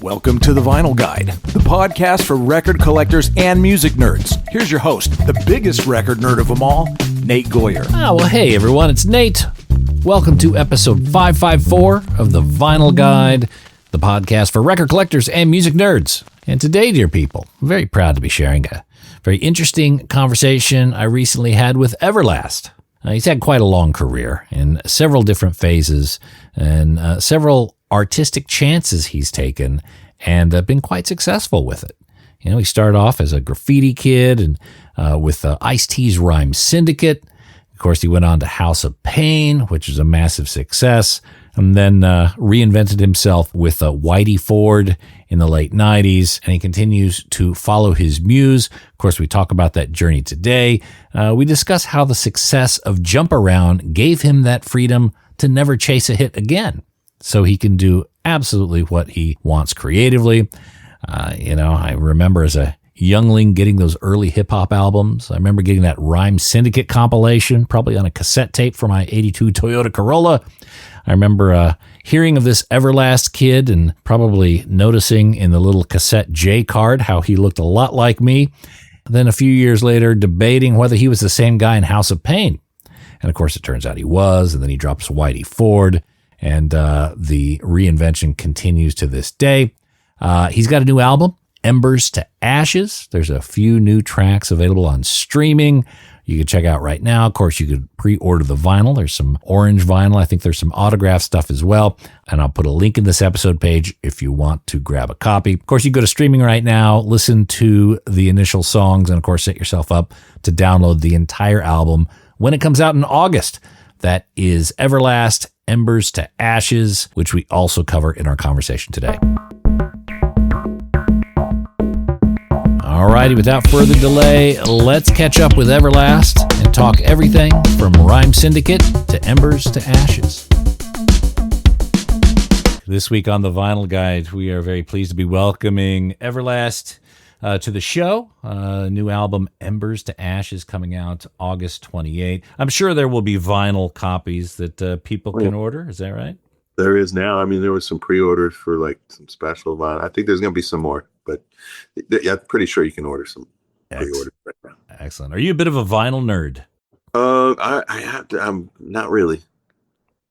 Welcome to The Vinyl Guide, the podcast for record collectors and music nerds. Here's your host, the biggest record nerd of them all, Nate Goyer. Well, hey everyone, it's Nate. Welcome to episode 554 of The Vinyl Guide, the podcast for record collectors and music nerds. And today, dear people, I'm very proud to be sharing a very interesting conversation I recently had with Everlast. He's had quite a long career in several different phases and several artistic chances he's taken and been quite successful with it. You know, he started off as a graffiti kid and with Ice-T's Rhyme Syndicate. Of course, he went on to House of Pain, which was a massive success, and then reinvented himself with Whitey Ford in the late 90s, and he continues to follow his muse. Of course, we talk about that journey today. We discuss how the success of Jump Around gave him that freedom to never chase a hit again, so he can do absolutely what he wants creatively. I remember as a youngling getting those early hip-hop albums. I remember getting that Rhyme Syndicate compilation, probably on a cassette tape for my 82 Toyota Corolla. I remember hearing of this Everlast kid and probably noticing in the little cassette J card how he looked a lot like me. Then a few years later, debating whether he was the same guy in House of Pain. And of course, it turns out he was, and then he drops Whitey Ford. And the reinvention continues to this day. He's got a new album, Embers to Ashes. There's a few new tracks available on streaming. You can check out right now. Of course, you could pre-order the vinyl. There's some orange vinyl. I think there's some autograph stuff as well. And I'll put a link in this episode page if you want to grab a copy. Of course, you go to streaming right now, listen to the initial songs, and of course, set yourself up to download the entire album when it comes out in August. That is Everlast, Embers to Ashes, which we also cover in our conversation today. Alrighty, without further delay, let's catch up with Everlast and talk everything from Rhyme Syndicate to Embers to Ashes. This week on the Vinyl Guide, we are very pleased to be welcoming Everlast to the show. New album, Embers to Ashes, coming out August 28th. I'm sure there will be vinyl copies that people can order. Is that right? There is now. I mean, there was some pre-orders for like some special vinyl. I think there's going to be some more, but yeah, I'm pretty sure you can order some pre-orders right now. Excellent. Are you a bit of a vinyl nerd? I have to. I'm not really.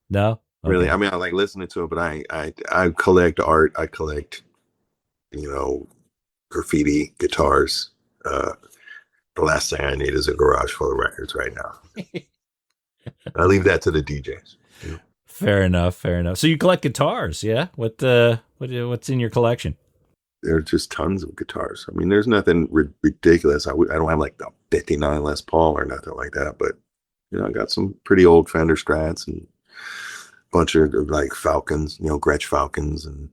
No? Okay. Really. I mean, I like listening to it, but I collect art. I collect, graffiti, guitars. The last thing I need is a garage full of records right now. I leave that to the DJs. You know? Fair enough. So you collect guitars, yeah? What's in your collection? There are just tons of guitars. I mean, there's nothing ridiculous. I don't have like the 59 Les Paul or nothing like that, but I got some pretty old Fender Strats and a bunch of like Falcons, Gretsch Falcons, and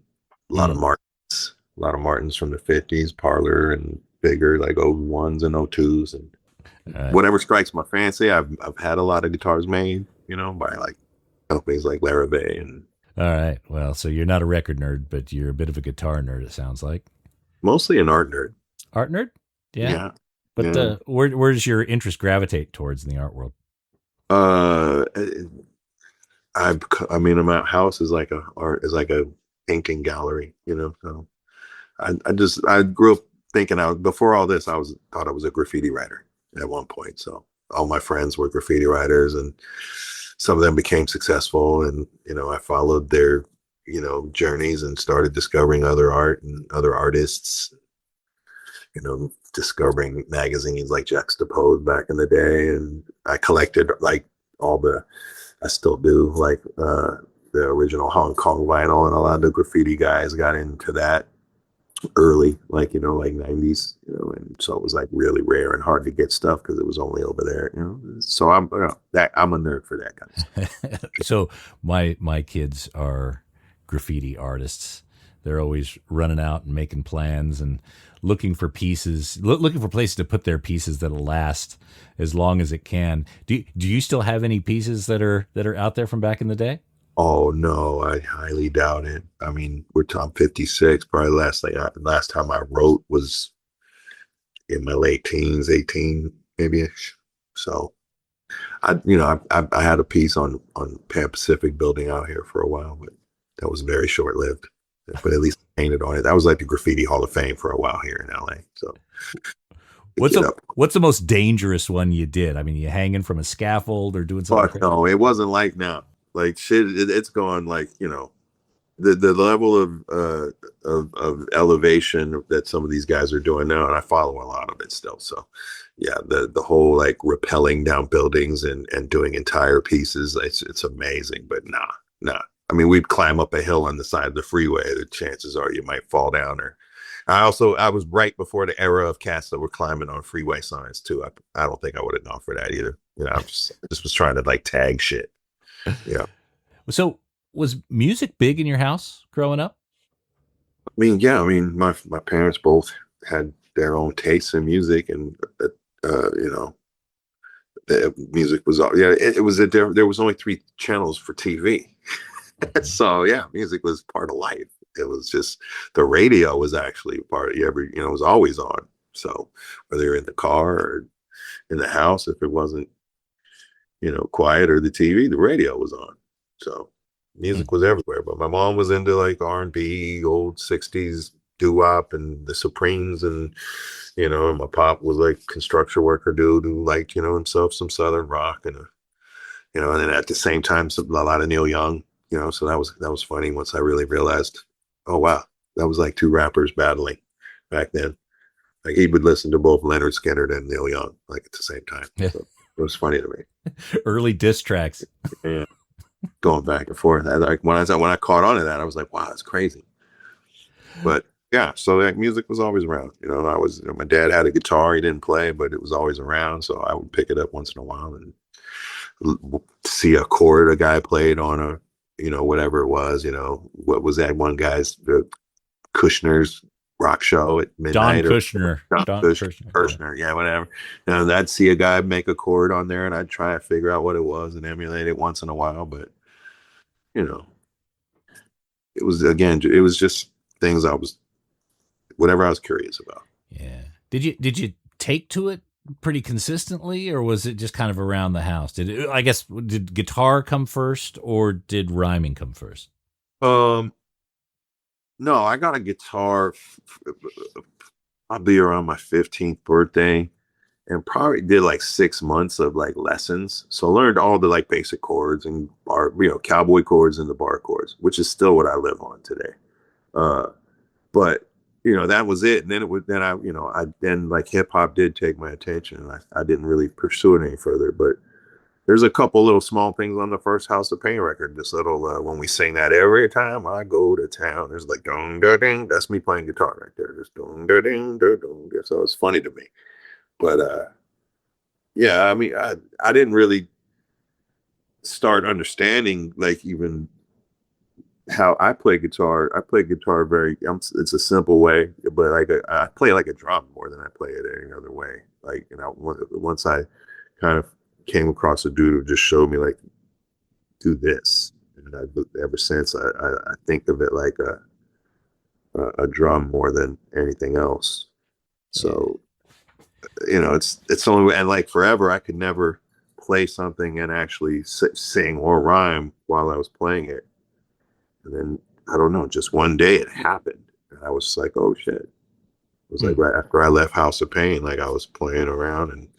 a lot of Martins from the 50s, Parlor, and bigger like 01s and 02s, and whatever strikes my fancy. I've had a lot of guitars made, by like companies like Larrabee. And all right, well, so you're not a record nerd, but you're a bit of a guitar nerd, it sounds like. Mostly an art nerd. Art nerd? Yeah. But yeah. Where does your interest gravitate towards in the art world? My house is like a painting gallery, so I grew up thinking before all this, thought I was a graffiti writer at one point. So all my friends were graffiti writers, and some of them became successful, and, I followed their, journeys and started discovering other art and other artists, discovering magazines like Juxtaposed back in the day. And I collected like I still do, like the original Hong Kong vinyl, and a lot of the graffiti guys got into that early, like 90s, and so it was like really rare and hard to get stuff because it was only over there, so I'm a nerd for that kind of stuff. So my kids are graffiti artists. They're always running out and making plans and looking for pieces, looking for places to put their pieces that'll last as long as it can. Do you still have any pieces that are out there from back in the day? Oh no, I highly doubt it. I mean, I'm 56. Probably last time I wrote was in my late teens, 18 maybe-ish. So I had a piece on Pan Pacific building out here for a while, but that was very short lived. But at least I painted on it. That was like the Graffiti Hall of Fame for a while here in LA. So pick it up. What's the most dangerous one you did? I mean, you hanging from a scaffold or doing something Fuck no, it wasn't like now. Like shit, it's going like the level of elevation that some of these guys are doing now, and I follow a lot of it still. So yeah, the whole like rappelling down buildings and doing entire pieces, it's amazing. But nah. I mean, we'd climb up a hill on the side of the freeway. The chances are you might fall down. Or I was right before the era of cats that were climbing on freeway signs too. I don't think I would have gone for that either. I just was trying to like tag shit. Yeah. So was music big in your house growing up? I mean, yeah. I mean, my parents both had their own tastes in music, and the music was all. Yeah, it was there was only 3 channels for TV, so yeah, music was part of life. It was just the radio was actually part of it was always on. So whether you're in the car or in the house, if it wasn't quiet or the TV, the radio was on. So music was everywhere. But my mom was into like R&B, old 60s doo-wop and the Supremes, and and my pop was like construction worker dude who liked himself some Southern rock, and and then at the same time a lot of Neil Young. So that was funny once I really realized, oh wow, that was like 2 rappers battling back then. Like he would listen to both Leonard Skinner and Neil Young like at the same time. Yeah. So it was funny to me. Early diss tracks. Yeah. Going back and forth. Like when I caught on to that, I was like, wow, that's crazy. But yeah, so like music was always around. I was my dad had a guitar, he didn't play, but it was always around. So I would pick it up once in a while and see a chord a guy played on a whatever it was. What was that one guy's Kushner's rock show at midnight? Don Kushner. Kushner, yeah, whatever. And I'd see a guy make a chord on there, and I'd try to figure out what it was and emulate it once in a while. But it was just things whatever I was curious about. Yeah. Did you take to it pretty consistently, or was it just kind of around the house? Did guitar come first, or did rhyming come first? No, I got a guitar probably around my 15th birthday, and probably did like 6 months of like lessons. So I learned all the like basic chords and bar, cowboy chords and the bar chords, which is still what I live on today. But that was it. And then like hip hop did take my attention, and I didn't really pursue it any further. But there's a couple little small things on the first House of Pain record. This little when we sing that every time I go to town, there's like dong da ding. That's me playing guitar right there. Just dong da ding da dong. So it's funny to me. But yeah, I mean, I didn't really start understanding like even how I play guitar. I play guitar it's a simple way, but like I play like a drum more than I play it any other way. Like once I kind of came across a dude who just showed me like do this, and ever since I think of it like a drum more than anything else. So it's only, and like forever I could never play something and actually sing or rhyme while I was playing it. And then I don't know, just one day it happened, and I was like, oh shit. It was like right after I left House of Pain, like I was playing around, and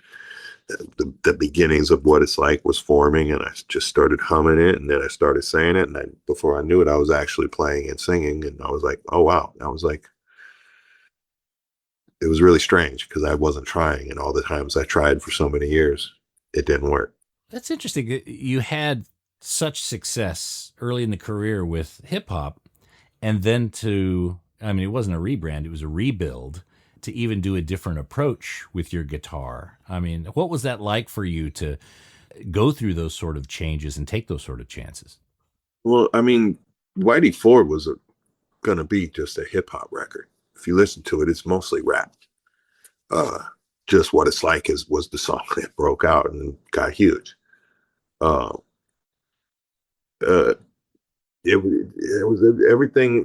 the beginnings of what it's like was forming, and I just started humming it, and then I started saying it, and before I knew it, I was actually playing and singing, and I was like, oh wow. I was like, it was really strange because I wasn't trying, and all the times I tried for so many years, it didn't work. That's interesting. You had such success early in the career with hip hop, and then it wasn't a rebrand, it was a rebuild, to even do a different approach with your guitar. I mean, what was that like for you to go through those sort of changes and take those sort of chances? Well, I mean, Whitey Ford was going to be just a hip hop record. If you listen to it, it's mostly rap. Just What It's Like was the song that broke out and got huge. It was everything.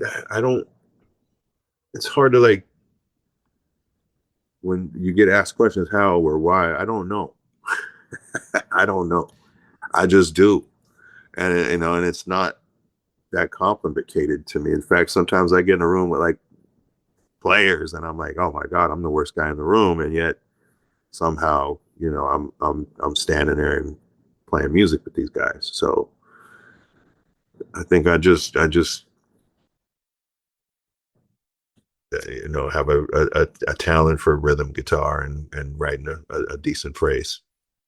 It's hard to like, when you get asked questions, how or why, I don't know. I don't know. I just do. And, and it's not that complicated to me. In fact, sometimes I get in a room with like players and I'm like, oh my God, I'm the worst guy in the room. And yet somehow, I'm standing there and playing music with these guys. So I think I just have a talent for rhythm guitar and writing a decent phrase.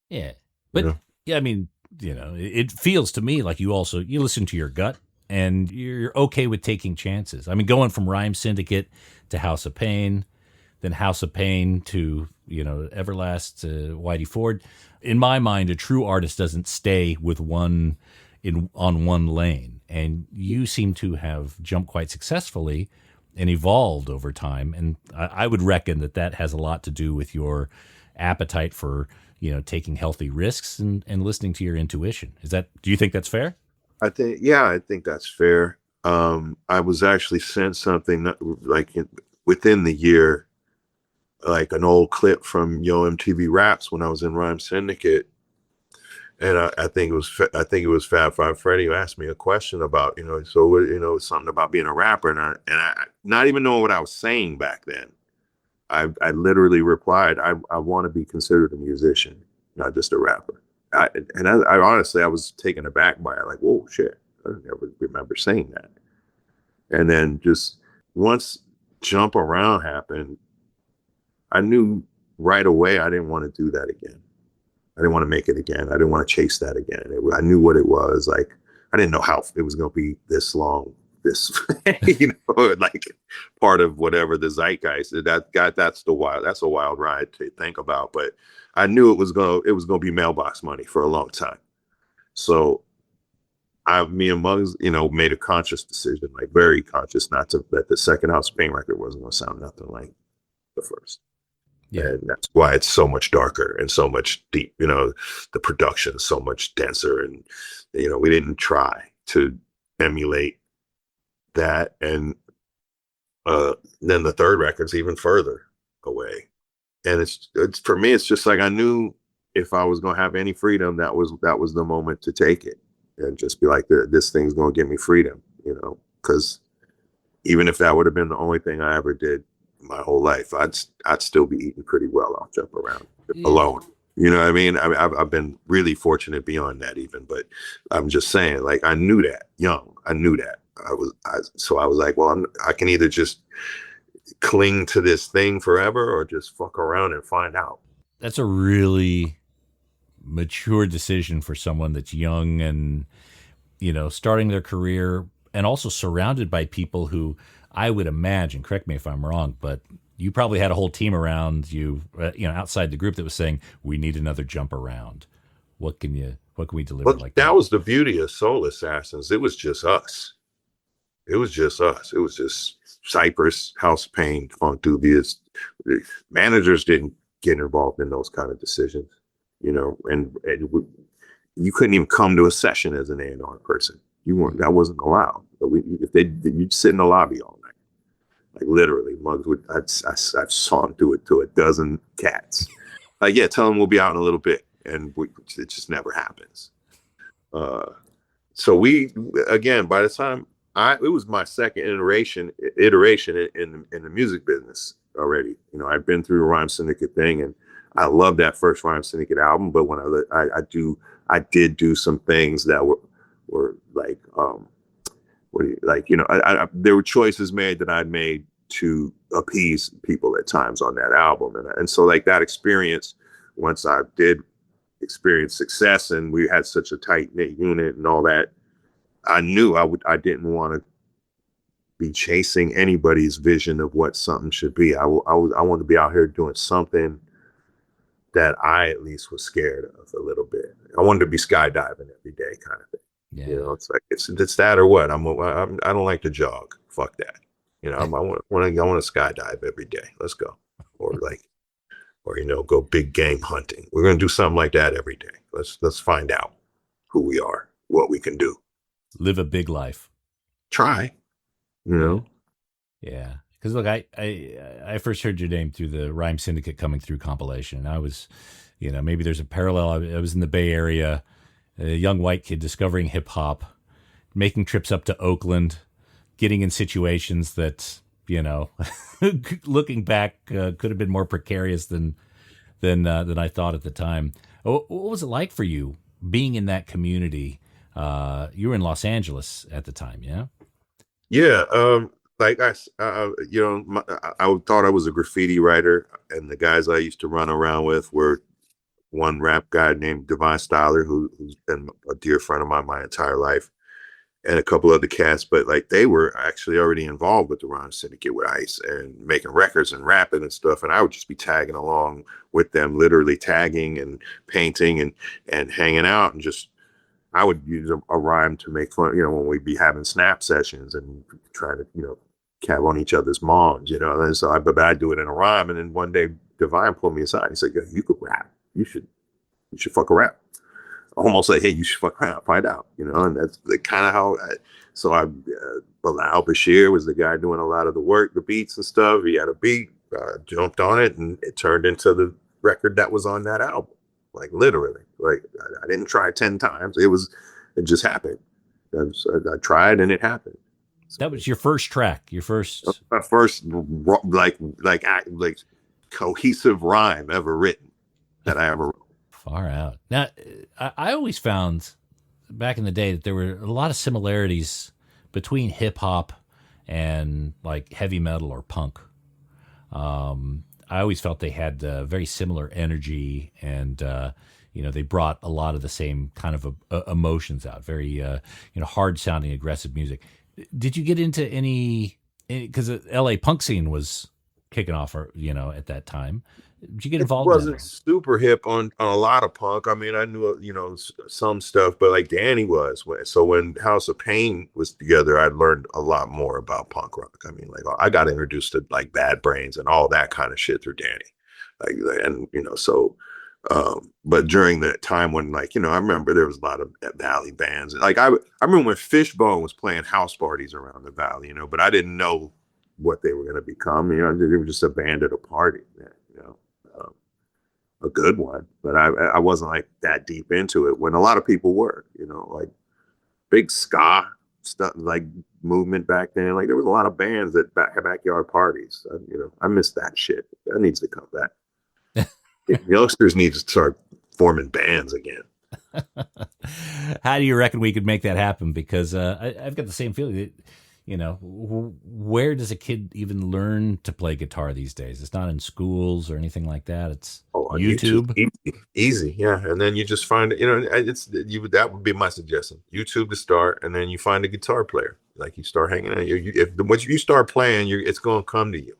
Yeah. But yeah, I mean, it feels to me like you listen to your gut and you're okay with taking chances. I mean, going from Rhyme Syndicate to House of Pain, then House of Pain to, Everlast to Whitey Ford. In my mind, a true artist doesn't stay with on one lane. And you seem to have jumped quite successfully and evolved over time. And I would reckon that has a lot to do with your appetite for, taking healthy risks and listening to your intuition. Do you think that's fair? I think that's fair. I was actually sent something within the year, like an old clip from Yo MTV Raps when I was in Rhyme Syndicate. And I think it was Fab Five Freddy who asked me a question about, something about being a rapper. And I not even knowing what I was saying back then, I literally replied, I want to be considered a musician, not just a rapper. I honestly, I was taken aback by it. Like, whoa, shit. I never remember saying that. And then just once Jump Around happened, I knew right away I didn't want to do that again. I didn't want to make it again. I didn't want to chase that again. I knew what it was. Like, I didn't know how it was going to be this long, like part of whatever the zeitgeist. That's a wild ride to think about. But I knew it was going to be mailbox money for a long time. So me and Muggs, made a conscious decision, like very conscious, not to let the second House of Pain record wasn't going to sound nothing like the first. Yeah. And that's why it's so much darker and so much deep, the production is so much denser. And, we didn't try to emulate that. And then the third record's even further away. And it's for me, it's just like, I knew if I was going to have any freedom, that was the moment to take it and just be like, this thing's going to give me freedom, because even if that would have been the only thing I ever did my whole life, I'd still be eating pretty well off Jump Around alone. You know what I mean? I've been really fortunate beyond that even, but I'm just saying, like, I knew that young. I knew that. So I was like, well, I can either just cling to this thing forever or just fuck around and find out. That's a really mature decision for someone that's young and, starting their career and also surrounded by people who, I would imagine, correct me if I'm wrong, but you probably had a whole team around you, outside the group that was saying, we need another Jump Around. What can we deliver like that? That was the beauty of Soul Assassins. It was just us. It was just Cypress, House of Pain, Funk Dubious. Managers didn't get involved in those kind of decisions, and you couldn't even come to a session as an A&R person. That wasn't allowed. But you'd sit in the lobby all night, like literally. Muggs I saw him do it to a dozen cats. Like, yeah, tell them we'll be out in a little bit, and it just never happens. So again, by the time it was my second iteration in the music business already. I've been through the Rhyme Syndicate thing, and I love that first Rhyme Syndicate album. But when I did do some things that were like, there were choices made that I'd made to appease people at times on that album, and so like that experience. Once I did experience success, and we had such a tight knit unit and all that, I knew I didn't want to be chasing anybody's vision of what something should be. I wanted to be out here doing something that I at least was scared of a little bit. I wanted to be skydiving every day, kind of thing. Yeah. It's like it's that or what. I don't like to jog. Fuck that. I want to skydive every day. Let's go. Or go big game hunting. We're gonna do something like that every day. Let's find out who we are, what we can do. Live a big life. Try. Yeah. Because look, I first heard your name through the Rhyme Syndicate Coming Through compilation. I was maybe there's a parallel. I was in the Bay Area, a young white kid discovering hip hop, making trips up to Oakland, getting in situations that, looking back, could have been more precarious than I thought at the time. What was it like for you being in that community? You were in Los Angeles at the time, yeah? Yeah. Like I thought I was a graffiti writer, and the guys I used to run around with were one rap guy named Divine Styler, who's been a dear friend of mine my entire life, and a couple other cats. But like they were actually already involved with the Rhyme Syndicate with Ice and making records and rapping and stuff. And I would just be tagging along with them, literally tagging and painting and hanging out, and just I would use a rhyme to make fun, when we'd be having snap sessions and trying to, cab on each other's moms, and so but I'd do it in a rhyme. And then one day Divine pulled me aside and he said, "Yo, you could rap. You should fuck around." Almost like, "Hey, you should fuck around, find out," and that's kind of how Bilal Bashir was the guy doing a lot of the work, the beats and stuff. He had a beat, jumped on it, and it turned into the record that was on that album. Like literally, like I didn't try 10 times. It just happened. I tried and it happened. That was your first track, your first. My first like cohesive rhyme ever written that I ever wrote. Far out. Now, I always found back in the day that there were a lot of similarities between hip hop and like heavy metal or punk. I always felt they had very similar energy, and they brought a lot of the same kind of emotions out. Very hard sounding, aggressive music. Did you get into any? Because the L.A. punk scene was kicking off, at that time. Did you get involved? It wasn't super hip on a lot of punk. I mean, I knew some stuff, but like Danny was. So when House of Pain was together, I learned a lot more about punk rock. I mean, like I got introduced to like Bad Brains and all that kind of shit through Danny. But during the time when I remember there was a lot of Valley bands. Like I remember when Fishbone was playing house parties around the Valley, but I didn't know what they were going to become. They were just a band at a party, a good one. But I wasn't like that deep into it when a lot of people were, like big ska stuff, like movement back then. Like there was a lot of bands at backyard parties. I miss that shit. That needs to come back. Youngsters need to start forming bands again. How do you reckon we could make that happen? Because I've got the same feeling that, where does a kid even learn to play guitar these days? It's not in schools or anything like that. It's YouTube. Easy. Yeah. And then you just find it, that would be my suggestion. YouTube to start, and then you find a guitar player. Like you start hanging out. Once you start playing, it's going to come to you.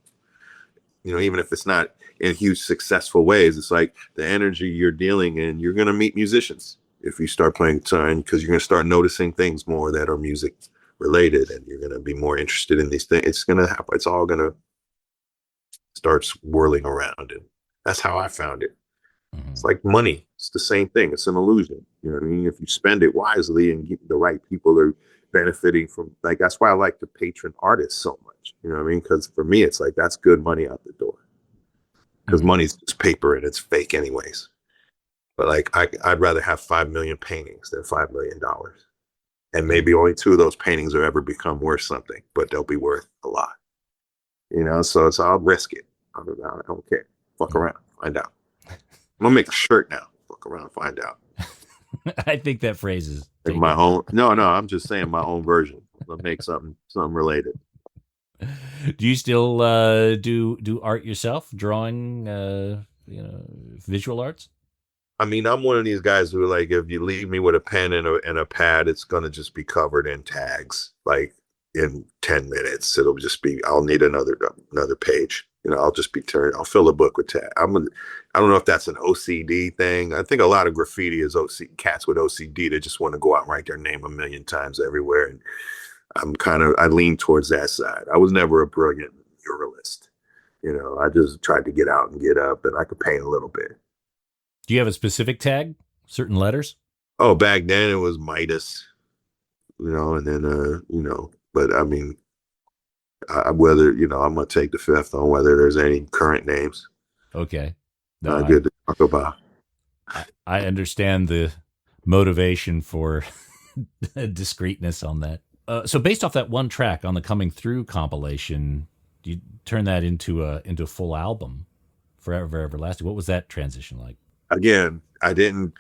Even if it's not in huge successful ways, it's like the energy you're dealing in. You're going to meet musicians if you start playing guitar, because you're going to start noticing things more that are music related, and you're going to be more interested in these things. It's going to happen. It's all going to start swirling around, and that's how I found it. Mm-hmm. It's like money. It's the same thing. It's an illusion. You know what I mean? If you spend it wisely and the right people are benefiting from, like, that's why I like to patron artists so much. You know what I mean? Because for me, it's like, that's good money out the door. Because money's just paper and it's fake anyways. But like, I'd rather have 5 million paintings than $5 million. And maybe only 2 of those paintings will ever become worth something, but they'll be worth a lot. So I'll risk it. I don't care. Fuck around, find out. I'm gonna make a shirt now. Fuck around, find out. I think that phrase is like my own. No, I'm just saying my own version. I'll make something related. Do you still do art yourself? Drawing, visual arts? I mean, I'm one of these guys who, like, if you leave me with a pen and a pad, it's gonna just be covered in tags. Like in 10 minutes, it'll just be. I'll need another page. I'll just be I'll fill a book with tags. I don't know if that's an OCD thing. I think a lot of graffiti is cats with OCD that just want to go out and write their name a million times everywhere. And I lean towards that side. I was never a brilliant muralist. I just tried to get out and get up, and I could paint a little bit. Do you have a specific tag? Certain letters? Oh, back then it was Midas, and then, but I mean, whether, I'm going to take the fifth on whether there's any current names. Okay. Good to talk about. I understand the motivation for discreetness on that. So based off that one track on the Coming Through compilation, you turn that into a full album, Forever Everlasting. What was that transition like? Again, I didn't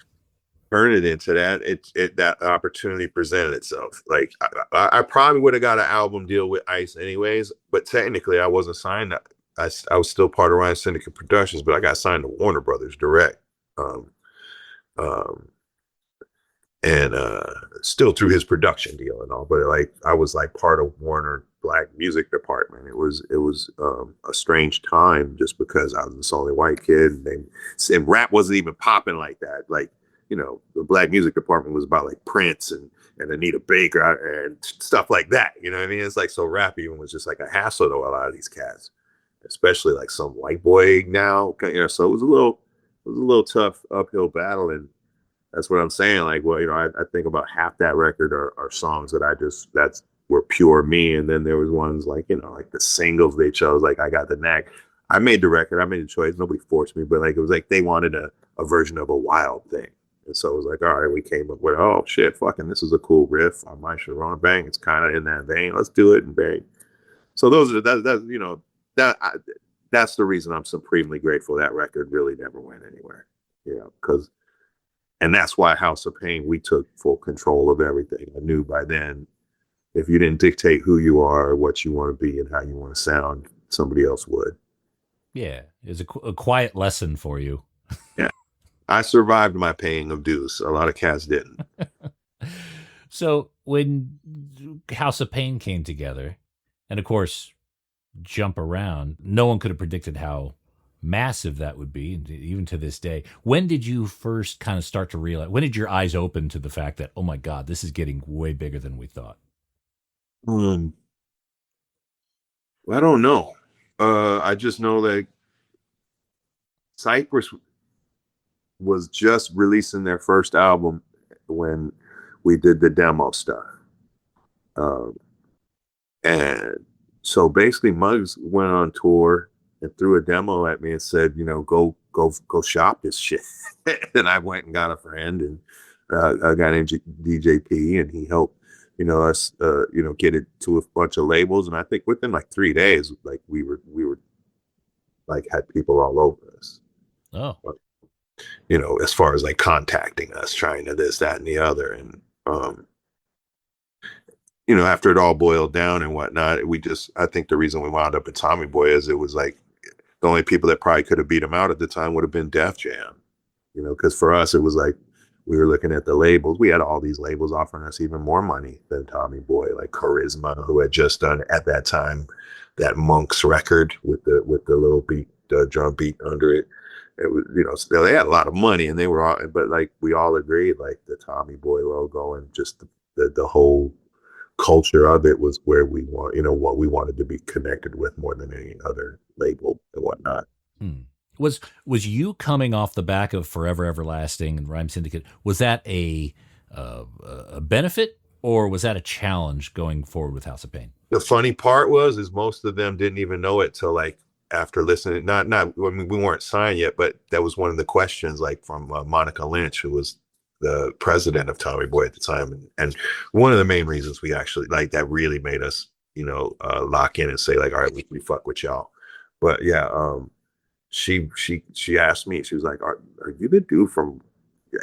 turn it into that. It that opportunity presented itself. Like I probably would have got an album deal with Ice anyways, but technically I wasn't signed. I was still part of Rhyme Syndicate Productions, but I got signed to Warner Brothers direct. Um, um, and still through his production deal and all, but like I was like part of Warner Black music department. It was a strange time just because I was this only white kid, and rap wasn't even popping like that. Like, you know, the Black music department was about like Prince and Anita Baker and stuff like that. You know what I mean? It's like, so rap even was just like a hassle to a lot of these cats, especially like some white boy now. You know, so it was a little tough uphill battle. And that's what I'm saying. Like, well, you know, I think about half that record are songs that that's were pure me. And then there was ones like, you know, like the singles they chose, like I Got the Knack. I made the record, I made the choice. Nobody forced me, but like, it was like, they wanted a version of a Wild Thing. And so it was like, all right, we came up with, oh shit, fucking, this is a cool riff on My Sharona, bang. It's kind of in that vein. Let's do it, and bang. So those are, that you know, that's the reason I'm supremely grateful that record really never went anywhere. You know, because, and that's why House of Pain, we took full control of everything. I knew by then, if you didn't dictate who you are, or what you want to be, and how you want to sound, somebody else would. Yeah, it was a quiet lesson for you. Yeah, I survived my paying of dues. A lot of cats didn't. So when House of Pain came together, and of course, Jump Around, no one could have predicted how massive that would be, even to this day. When did you first kind of start to realize, when did your eyes open to the fact that, oh my God, this is getting way bigger than we thought? I don't know. I just know that Cypress was just releasing their first album when we did the demo stuff. And so basically Muggs went on tour and threw a demo at me and said, you know, go shop this shit. And I went and got a friend, and a guy named DJP, and he helped, you know, us, you know, get it to a bunch of labels. And I think within like 3 days, like we were like had people all over us. Oh, you know, as far as like contacting us, trying to this, that, and the other. And, you know, after it all boiled down and whatnot, I think the reason we wound up at Tommy Boy is it was like the only people that probably could have beat him out at the time would have been Def Jam, you know, because for us, it was like, we were looking at the labels. We had all these labels offering us even more money than Tommy Boy, like Charisma, who had just done at that time that Monks record with the little beat, drum beat under it. It was, you know, they had a lot of money, and they were all, but like we all agreed, like the Tommy Boy logo and just the whole culture of it was where we want, you know, what we wanted to be connected with more than any other label and whatnot. Was you coming off the back of Forever Everlasting and Rhyme Syndicate? Was that a benefit, or was that a challenge going forward with House of Pain? The funny part is most of them didn't even know it till like after listening. Not I mean, we weren't signed yet, but that was one of the questions, like from Monica Lynch, who was the president of Tommy Boy at the time, and one of the main reasons we actually like that really made us, you know, lock in and say like, all right, we fuck with y'all. But yeah, she asked me, she was like, are you the dude from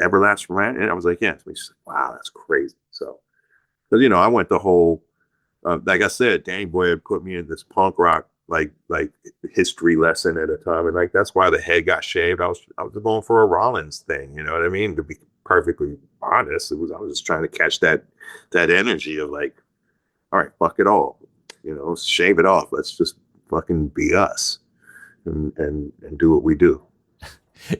Everlast Rant? And I was like, yes. And she's like, wow, that's crazy. So, you know, I went the whole, like I said, Danny Boy had put me in this punk rock like history lesson at a time, and like that's why the head got shaved. I was going for a Rollins thing, you know what I mean? To be perfectly honest, I was just trying to catch that energy of like, all right, fuck it all, you know, shave it off. Let's just fucking be us and do what we do.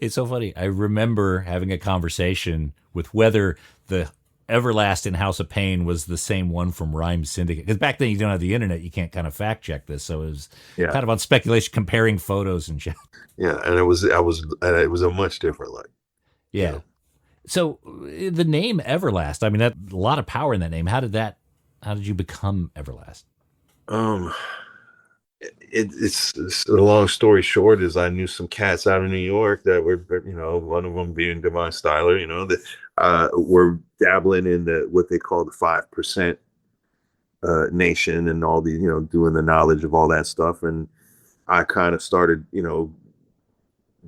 It's so funny. I remember having a conversation with whether the Everlast in House of Pain was the same one from Rhyme Syndicate. Because back then you don't have the internet, you can't kind of fact check this. So it was kind of on speculation, comparing photos and shit. Yeah, and it was a much different look. Yeah. You know? So the name Everlast, I mean, that a lot of power in that name. How did you become Everlast? It's a long story short is I knew some cats out in New York that were, one of them being Divine Styler, that were dabbling in what they call the 5% nation and all the, doing the knowledge of all that stuff. And I kind of started,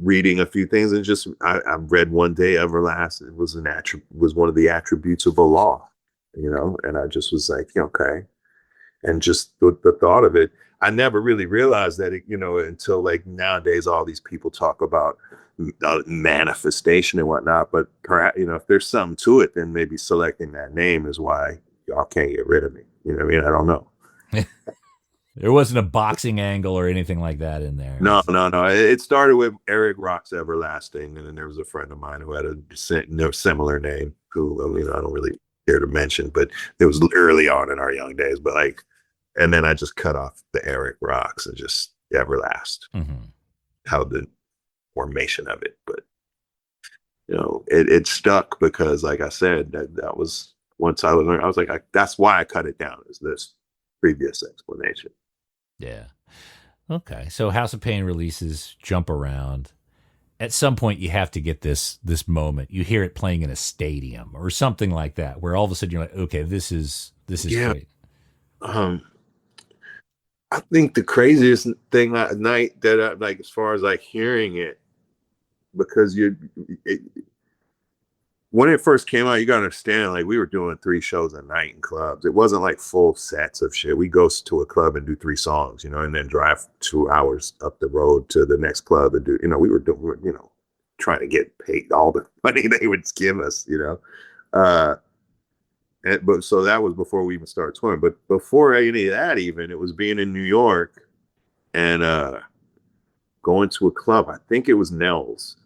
reading a few things and just I read one day Everlast. It was was one of the attributes of a law, and I just was like, okay. And just the thought of it, I never really realized that, until like nowadays, all these people talk about manifestation and whatnot. But perhaps, if there's something to it, then maybe selecting that name is why y'all can't get rid of me. You know what I mean? I don't know. There wasn't a boxing angle or anything like that in there. No. It started with Eric Rock's Everlasting, and then there was a friend of mine who had a similar name, who I don't really care to mention, but it was early on in our young days. But like, and then I just cut off the Eric Rocks and just Everlast. Mm-hmm. How the formation of it, but it stuck because, like I said, that was once I learned. I was like, that's why I cut it down. Is this previous explanation? Yeah. Okay. So House of Pain releases Jump Around. At some point you have to get this moment. You hear it playing in a stadium or something like that, where all of a sudden you're like, okay, this is great. I think the craziest thing at night that I, like, as far as like hearing it, because when it first came out, you gotta understand, like, we were doing 3 shows a night in clubs. It wasn't like full sets of shit. We go to a club and do 3 songs, and then drive 2 hours up the road to the next club and do, we were doing, trying to get paid all the money they would give us, but so that was before we even started touring. But before any of that, even, it was being in New York and going to a club. I think it was Nell's,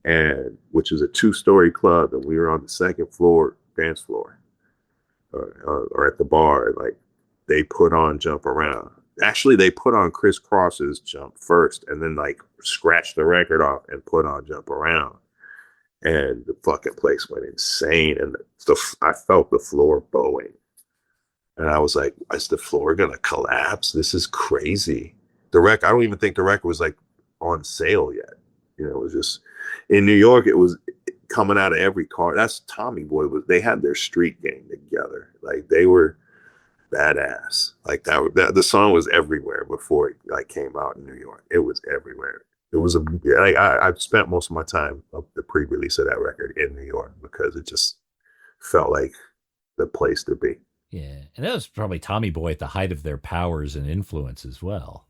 and which is a 2-story club, and we were on the 2nd floor, dance floor, or at the bar. And like, they put on Jump Around. Actually, they put on Chris Cross's Jump first, and then like scratched the record off and put on Jump Around. And the fucking place went insane, and I felt the floor bowing, and I was like, "Is the floor gonna collapse? This is crazy." I don't even think the record was like on sale yet. It was just in New York. It was coming out of every car. That's Tommy Boy. They had their street gang together. Like, they were badass. Like, the song was everywhere before it like came out in New York. It was everywhere. It was I spent most of my time of the pre-release of that record in New York because it just felt like the place to be. Yeah, and that was probably Tommy Boy at the height of their powers and influence as well.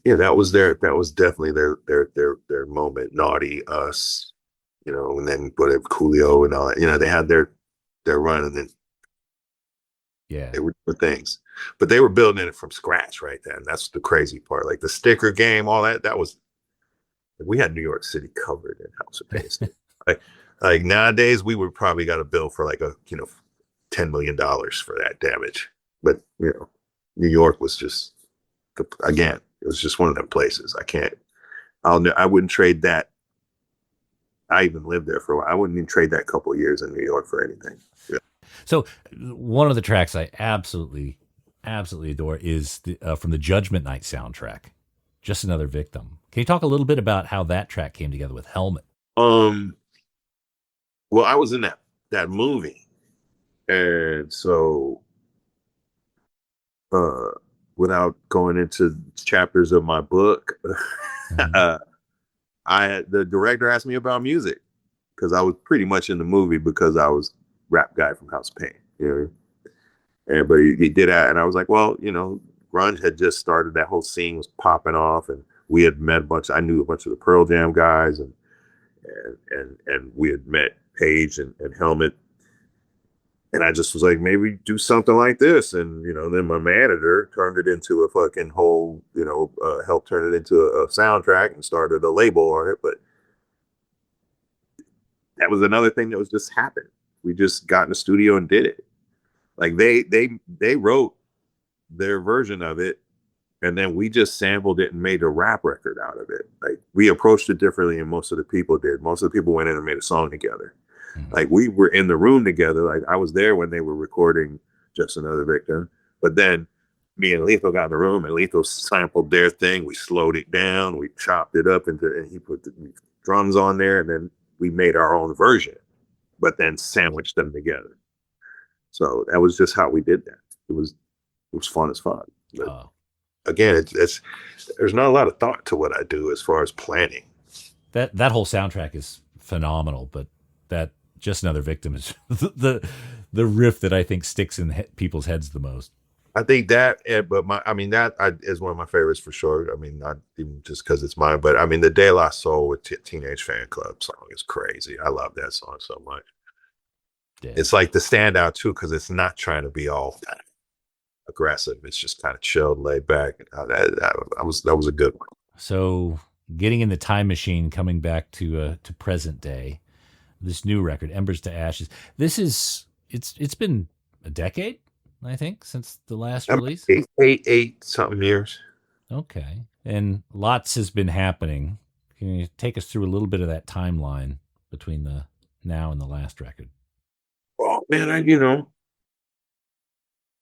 Yeah, that was definitely their moment. Naughty, Us, and then whatever, Coolio and all that. They had their run, and then they were doing things, but they were building it from scratch right then. That's the crazy part. Like the sticker game, all that was. We had New York City covered in House of Pain. like nowadays, we would probably got a bill for like $10 million for that damage. But New York was just, again, it was just one of them places. I wouldn't trade that. I even lived there for a while. I wouldn't even trade that couple of years in New York for anything. Yeah. So one of the tracks I absolutely adore is from the Judgment Night soundtrack, Just Another Victim. Can you talk a little bit about how that track came together with Helmet? Well, I was in that movie, and so without going into chapters of my book, the director asked me about music because I was pretty much in the movie because I was rap guy from House of Pain, but he did that, and I was like, well, grunge had just started. That whole scene was popping off, and we had met I knew a bunch of the Pearl Jam guys, and we had met Page and Helmet. And I just was like, maybe do something like this. And, then my manager turned it into a fucking whole, helped turn it into a soundtrack and started a label on it. But that was another thing that was just happened. We just got in the studio and did it. Like they wrote their version of it, and then we just sampled it and made a rap record out of it. Like, we approached it differently than most of the people did. Most of the people went in and made a song together. Mm-hmm. Like, we were in the room together. Like, I was there when they were recording Just Another Victim, but then me and Lethal got in the room, and Lethal sampled their thing. We slowed it down, we chopped it up and he put the drums on there, and then we made our own version, but then sandwiched them together. So that was just how we did that. It was fun as fuck. But again, it's there's not a lot of thought to what I do as far as planning. That whole soundtrack is phenomenal, but that Just Another Victim is the riff that I think sticks in people's heads the most. I think that, but that is one of my favorites for sure. I mean, not even just because it's mine, but I mean, the De La Soul with Teenage Fan Club song is crazy. I love that song so much. Yeah. It's like the standout too, because it's not trying to be all aggressive. It's just kind of chilled, laid back. That was a good one. So, getting in the time machine, coming back to present day, this new record, Embers to Ashes. It's been a decade, I think, since the last release. Eight something years. Okay, and lots has been happening. Can you take us through a little bit of that timeline between the now and the last record? Oh man,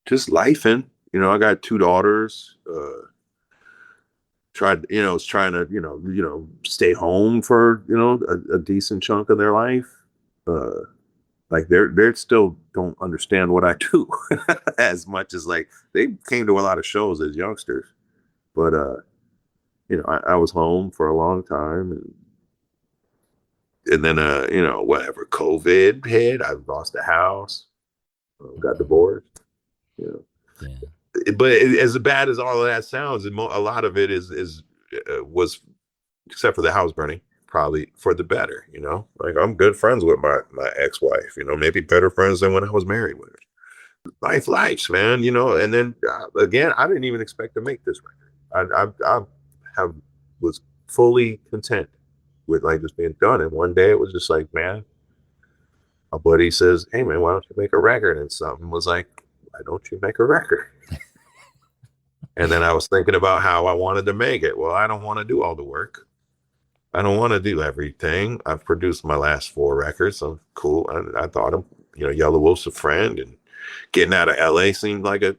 just lifing. I got 2 daughters. Trying to stay home for a decent chunk of their life. Like they're still don't understand what I do as much as like they came to a lot of shows as youngsters, but I was home for a long time, and then whatever COVID hit, I lost the house, got divorced, Yeah. But as bad as all of that sounds, a lot of it was, except for the house burning, probably for the better. Like I'm good friends with my ex-wife. Maybe better friends than when I was married with her. Life, man. And then again, I didn't even expect to make this record. I was fully content with like just being done. And one day it was just like, man, my buddy says, "Hey man, why don't you make a record?" And something was like, "Why don't you make a record?" And then I was thinking about how I wanted to make it. Well, I don't want to do all the work. I don't want to do everything. I've produced my last 4 records. So cool. I thought, Yellow Wolf's a friend, and getting out of LA seemed like a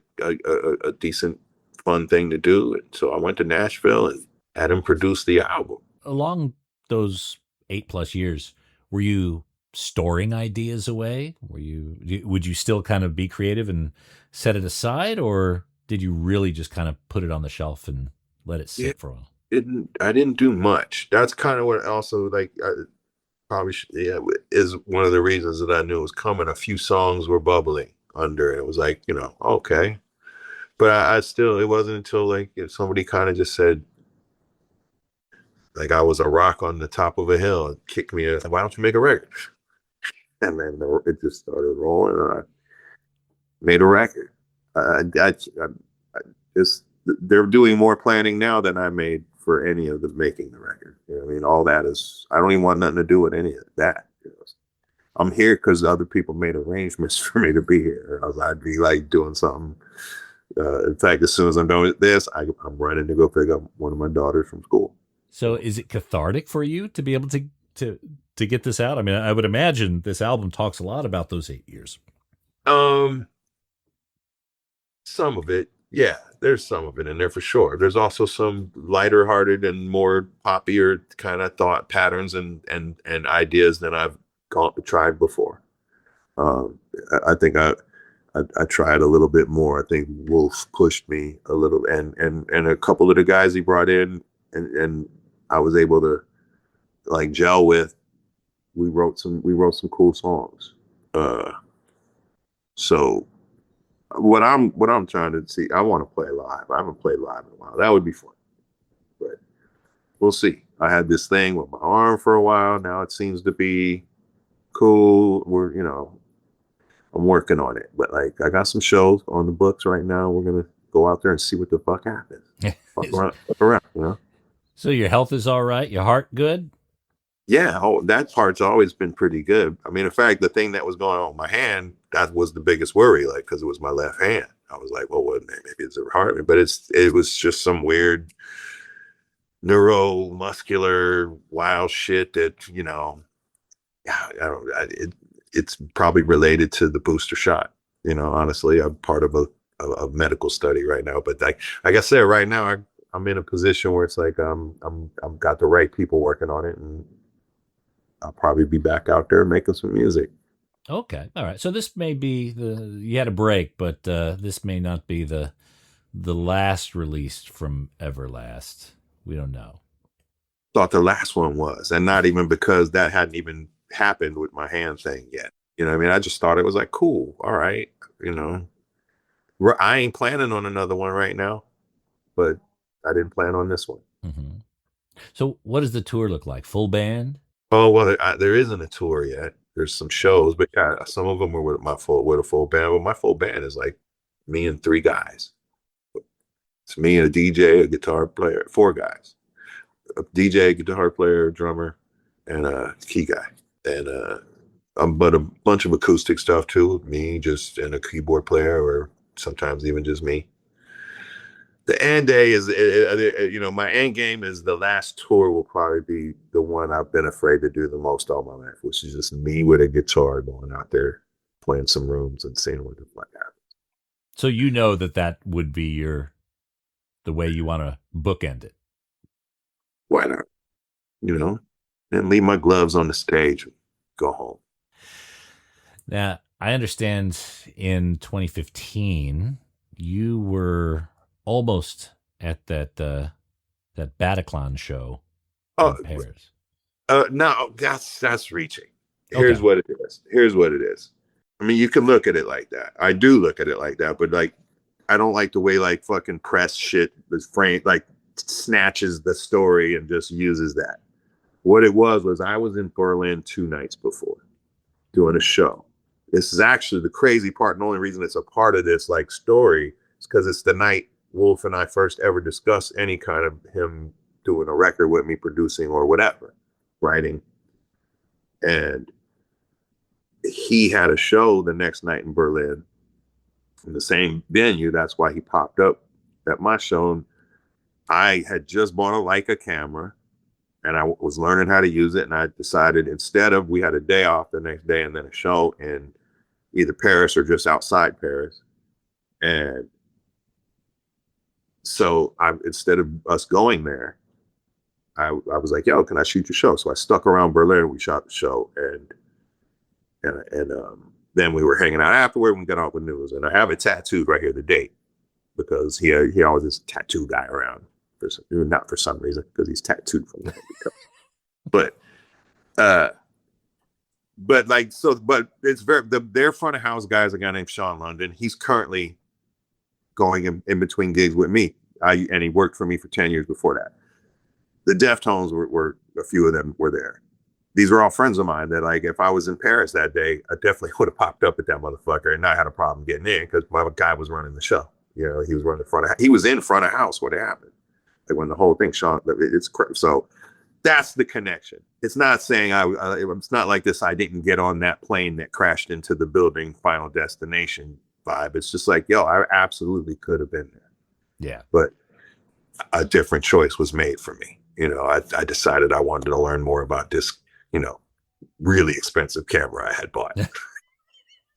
decent, fun thing to do. And so I went to Nashville and had him produce the album. Along those 8+ years, were you storing ideas away? Would you still kind of be creative and set it aside, or did you really just kind of put it on the shelf and let it sit for a while? I didn't do much. That's kind of what also like I probably is one of the reasons that I knew it was coming. A few songs were bubbling under, and it was like, okay. But I still, it wasn't until like somebody kind of just said, like I was a rock on the top of a hill and kicked me. Like, why don't you make a record? And then it just started rolling, and I made a record. They're doing more planning now than I made for any of the making the record. All that is, I don't even want nothing to do with any of that. I'm here because other people made arrangements for me to be here. I'd be like doing something. In fact, as soon as I'm done with this, I'm running to go pick up one of my daughters from school. So is it cathartic for you to be able to get this out? I mean, I would imagine this album talks a lot about those 8 years. Some of it, yeah, there's some of it in there for sure. There's also some lighter hearted and more poppier kind of thought patterns and ideas than I've tried before. I think I tried a little bit more. I think Wolf pushed me a little, and a couple of the guys he brought in and I was able to like gel with. We wrote some cool songs. So what I'm trying to see, I want to play live. I haven't played live in a while. That would be fun, but we'll see. I had this thing with my arm for a while. Now it seems to be cool. I'm working on it, but like I got some shows on the books right now. We're gonna go out there and see what the fuck happens. Fuck around. So your health is all right. Your heart good? Yeah, that part's always been pretty good. I mean, in fact, the thing that was going on with my hand, that was the biggest worry, like, because it was my left hand. I was like, well, maybe it's a heart, but it was just some weird neuromuscular wild shit that, it's probably related to the booster shot. Honestly, I'm part of a of medical study right now. But like I said, right now I'm in a position where it's like I'm got the right people working on it, and I'll probably be back out there making some music. Okay. All right. So this may be you had a break, but this may not be the last release from Everlast. We don't know. Thought the last one was, and not even because that hadn't even happened with my hand thing yet. You know what I mean? I just thought it was like, cool. All right. You know, I ain't planning on another one right now, but I didn't plan on this one. Mm-hmm. So what does the tour look like? Full band? Oh, well, there isn't a tour yet. There's some shows, but yeah, some of them are with with a full band. But my full band is like me and 3 guys. It's me and a DJ, a guitar player, 4 guys. A DJ, guitar player, drummer, and a key guy. And but a bunch of acoustic stuff too. Me just and a keyboard player, or sometimes even just me. The end day is, my end game is the last tour will probably be the one I've been afraid to do the most all my life, which is just me with a guitar going out there, playing some rooms and seeing what the fuck happens. So you know that would be the way you want to bookend it. Why not? And leave my gloves on the stage, and go home. Now, I understand in 2015 you were almost at that Bataclan show in Paris. No, that's reaching. Here's what it is. I mean, you can look at it like that. I do look at it like that, but like, I don't like the way like fucking press shit is framed, like snatches the story and just uses that. What it was I was in Berlin 2 nights before doing a show. This is actually the crazy part. And the only reason it's a part of this like story is because it's the night Wolf and I first ever discussed any kind of him doing a record with me, producing or whatever, writing. And he had a show the next night in Berlin in the same venue. That's why he popped up at my show. And I had just bought a Leica camera and I was learning how to use it. And I decided we had a day off the next day and then a show in either Paris or just outside Paris. And so instead of us going there, I was like, yo, can I shoot your show? So I stuck around Berlin. We shot the show, and then we were hanging out afterward. We got off with news, and I have it tattooed right here, the date, because he always is a tattoo guy around. Not for some reason, because he's tattooed from that. But it's their front of house guy is a guy named Sean London. He's currently going in between gigs with me. And he worked for me for 10 years before that. The Deftones were a few of them were there. These were all friends of mine that, like, if I was in Paris that day, I definitely would have popped up at that motherfucker and not had a problem getting in because my guy was running the show. He was running he was in front of house when it happened. Like when the whole thing, Sean, so that's the connection. It's not saying it's not like this. I didn't get on that plane that crashed into the building, Final Destination vibe. It's just like, yo, I absolutely could have been there. Yeah. But a different choice was made for me. I decided I wanted to learn more about this, really expensive camera I had bought.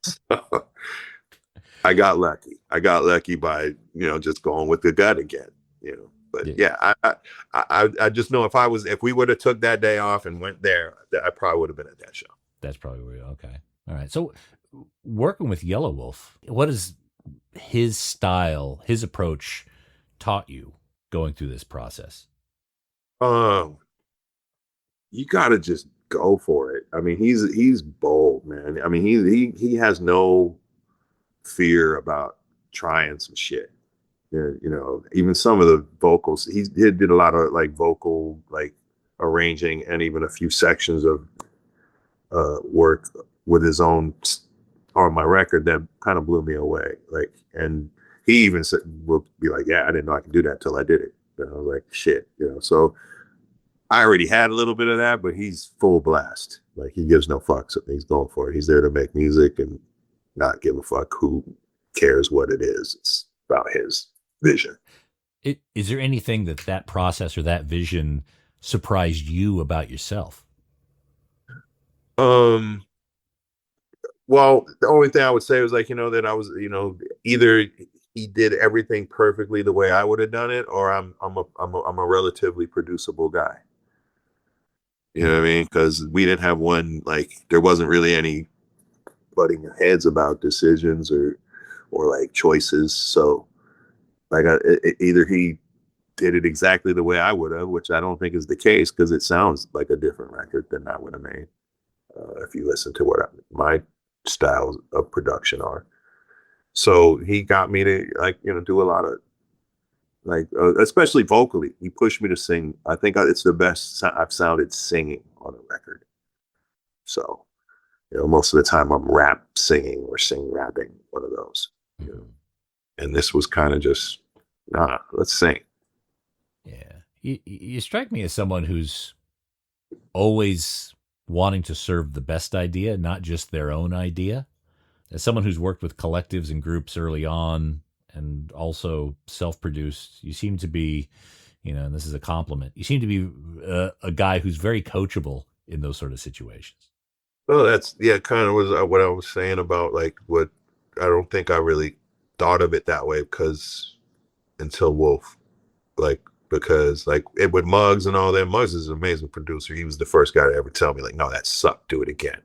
So, I got lucky by, just going with the gut again, But yeah, I just know if we would have took that day off and went there, I probably would have been at that show. That's probably where okay. All right. So working with Yellow Wolf, what is his style, his approach taught you going through this process? You gotta just go for it. I mean, he's bold, man. I mean, he has no fear about trying some shit. Even some of the vocals, he did a lot of like vocal like arranging and even a few sections of work with his own on my record that kind of blew me away. Like, and he even will be like, yeah, I didn't know I could do that till I did it. And I was like, shit, so I already had a little bit of that, but he's full blast. Like, he gives no fucks. He's going for it. He's there to make music and not give a fuck who cares what it is. It's about his vision. Is there anything that process or that vision surprised you about yourself? Well, the only thing I would say was like, that I was, either he did everything perfectly the way I would have done it, or I'm a relatively producible guy. You know what I mean? Because we didn't have one, like, there wasn't really any butting heads about decisions or like choices. So like either he did it exactly the way I would have, which I don't think is the case, because it sounds like a different record than I would have made if you listen to what my styles of production are. So he got me to, like, you know, do a lot of, like, especially vocally. He pushed me to sing. I think it's the best I've sounded singing on a record. So, you know, most of the time I'm rap singing or sing rapping, one of those. You know? And this was kind of just, nah, let's sing. Yeah. You strike me as someone who's always wanting to serve the best idea, not just their own idea. As someone who's worked with collectives and groups early on and also self-produced, you seem to be, you know, and this is a compliment, you seem to be a guy who's very coachable in those sort of situations. Well, that's, yeah, kind of was what I was saying about, like, what I don't think I really thought of it that way until Wolf, like, because like it with Muggs and all that. Muggs is an amazing producer. He was the first guy to ever tell me, like, no, that sucked, do it again.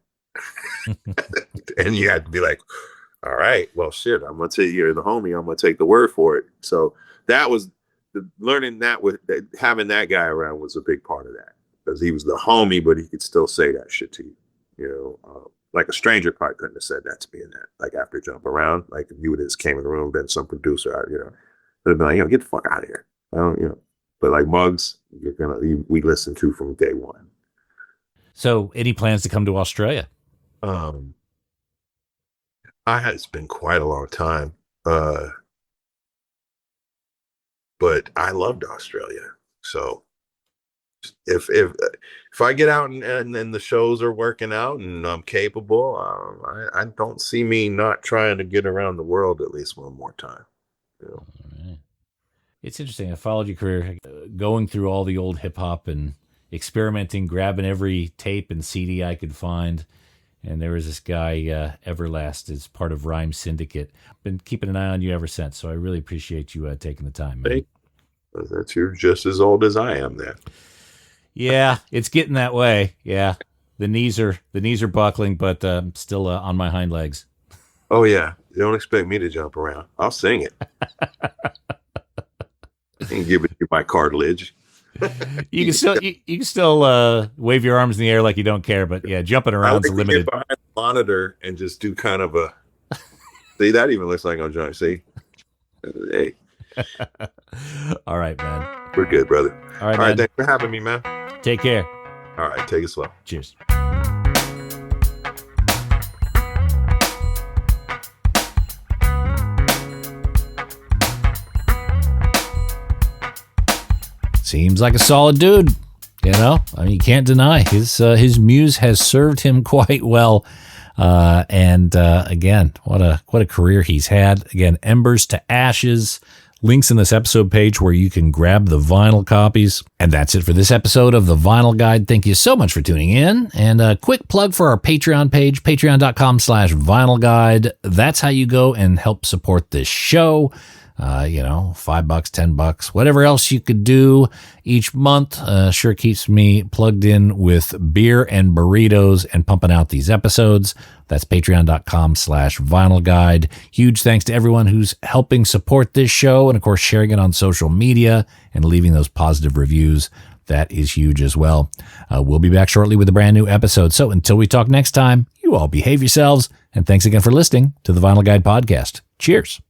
And you had to be like, all right, well, shit, I'm gonna take, you're the homie, I'm gonna take the word for it. So that was learning that, with having that guy around was a big part of that, because he was the homie, but he could still say that shit to you. You know, like a stranger probably couldn't have said that to me in that, like, after Jump Around. Like, if you would have just came in the room, been some producer, you know, they'd be like, you know, get the fuck out of here. I don't, you know. But like Muggs, we listen to from day one. So, any plans to come to Australia? It's been quite a long time, but I loved Australia. So if I get out and the shows are working out and I'm capable, I don't see me not trying to get around the world at least one more time. You know? All right. It's interesting. I followed your career, going through all the old hip hop and experimenting, grabbing every tape and CD I could find. And there was this guy, Everlast, is part of Rhyme Syndicate. Been keeping an eye on you ever since. So I really appreciate you taking the time, man. That's, you're just as old as I am then. Yeah, it's getting that way. Yeah, the knees are buckling, but I'm still on my hind legs. Oh yeah, you don't expect me to jump around. I'll sing it. And give it to my cartilage. You can still wave your arms in the air like you don't care, but yeah, jumping around's limited. Get behind the monitor and just do kind of a. See, that even looks like I'm trying to see. Hey. All right, man. We're good, brother. All right, man. Thanks for having me, man. Take care. All right, take it slow. Cheers. Seems like a solid dude, you know. I mean, you can't deny his muse has served him quite well. And again, what a career he's had. Again, Embers to Ashes. Links in this episode page where you can grab the vinyl copies. And that's it for this episode of The Vinyl Guide. Thank you so much for tuning in. And a quick plug for our Patreon page, patreon.com/Vinyl Guide. That's how you go and help support this show. You know, $5, $10, whatever else you could do each month. Sure keeps me plugged in with beer and burritos and pumping out these episodes. That's patreon.com/Vinyl Guide. Huge thanks to everyone who's helping support this show and, of course, sharing it on social media and leaving those positive reviews. That is huge as well. We'll be back shortly with a brand new episode. So until we talk next time, you all behave yourselves. And thanks again for listening to the Vinyl Guide podcast. Cheers.